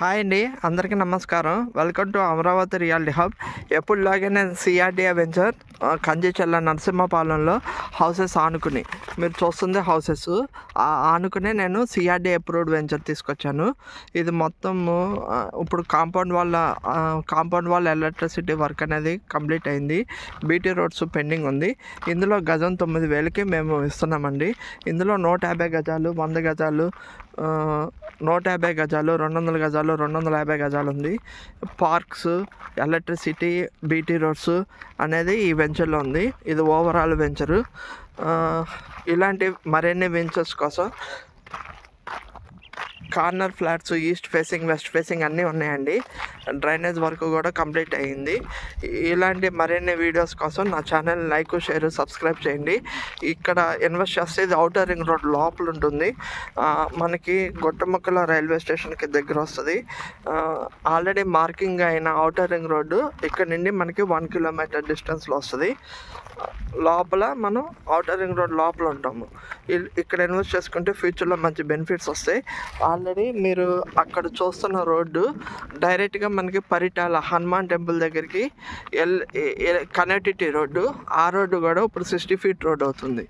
Hi అండి, అందరికీ నమస్కారం. Welcome to Amaravati reality hub. ఎప్పుడులాగే నేను సిఆర్డిఏ వెంచర్ కంచిచెల్ల నరసింహపాలెంలో హౌసెస్ ఆనుకుని మీరు చూస్తుంది హౌసెస్ ఆనుకునే నేను సిఆర్డిఏ అప్రూవ్డ్ వెంచర్ తీసుకొచ్చాను. ఇది మొత్తము ఇప్పుడు కాంపౌండ్ వాళ్ళ ఎలక్ట్రిసిటీ వర్క్ అనేది కంప్లీట్ అయింది. బీటీ రోడ్స్ పెండింగ్ ఉంది. ఇందులో గజం 9,000కి మేము ఇస్తున్నామండి. ఇందులో 150 గజాలు, 100 గజాలు, 150 గజాలు, 200 గజాలు, 250 గజాలు ఉంది. పార్క్స్, ఎలక్ట్రిసిటీ, బీటీ రోడ్స్ అనేది ఈ వెంచర్లో ఉంది. ఇది ఓవరాల్ వెంచరు. ఇలాంటి మరిన్ని వెంచర్స్ కోసం corner flats, east facing, west facing అన్నీ ఉన్నాయండి. డ్రైనేజ్ వర్క్ కూడా కంప్లీట్ అయ్యింది. ఇలాంటి మరిన్ని వీడియోస్ కోసం నా ఛానల్ లైక్, షేర్, సబ్స్క్రైబ్ చేయండి. ఇక్కడ ఇన్వెస్ట్ చేస్తే ఇది ఔటర్ రింగ్ రోడ్ లోపల ఉంటుంది. మనకి గుట్టముక్కల రైల్వే స్టేషన్కి దగ్గర వస్తుంది. ఆల్రెడీ మార్కింగ్ అయిన ఔటర్ రింగ్ రోడ్డు ఇక్కడ నుండి మనకి 1 కిలోమీటర్ డిస్టెన్స్లో వస్తుంది. లోపల మనం ఔటర్ రింగ్ రోడ్ లోపల ఉంటాము. ఇక్కడ ఇన్వెస్ట్ చేసుకుంటే ఫ్యూచర్లో మంచి బెనిఫిట్స్ వస్తాయి. ఆల్రెడీ మీరు అక్కడ చూస్తున్న రోడ్డు డైరెక్ట్గా మనకి పరిటాల హనుమాన్ టెంపుల్ దగ్గరికి కనెక్టివిటీ రోడ్డు. ఆ రోడ్డు కూడా ఇప్పుడు 60 ఫీట్ రోడ్ అవుతుంది.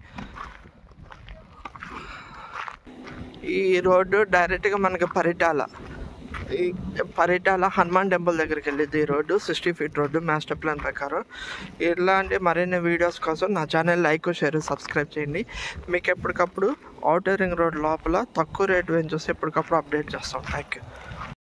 ఈ రోడ్డు డైరెక్ట్గా మనకి పరిటాల హనుమాన్ టెంపుల్ దగ్గరికి వెళ్ళింది. ఈ road 60 feet road master plan ప్రకారం. ఇలాంటి మరిన్ని వీడియోస్ కోసం నా ఛానల్ లైక్, షేర్, సబ్స్క్రైబ్ చేయండి. మీకు ఎప్పటికప్పుడు ఔటర్ రింగ్ రోడ్ లోపల తక్కువ రేట్ వెంచర్స్ ఎప్పటికప్పుడు అప్డేట్ చేస్తాం. Thank you.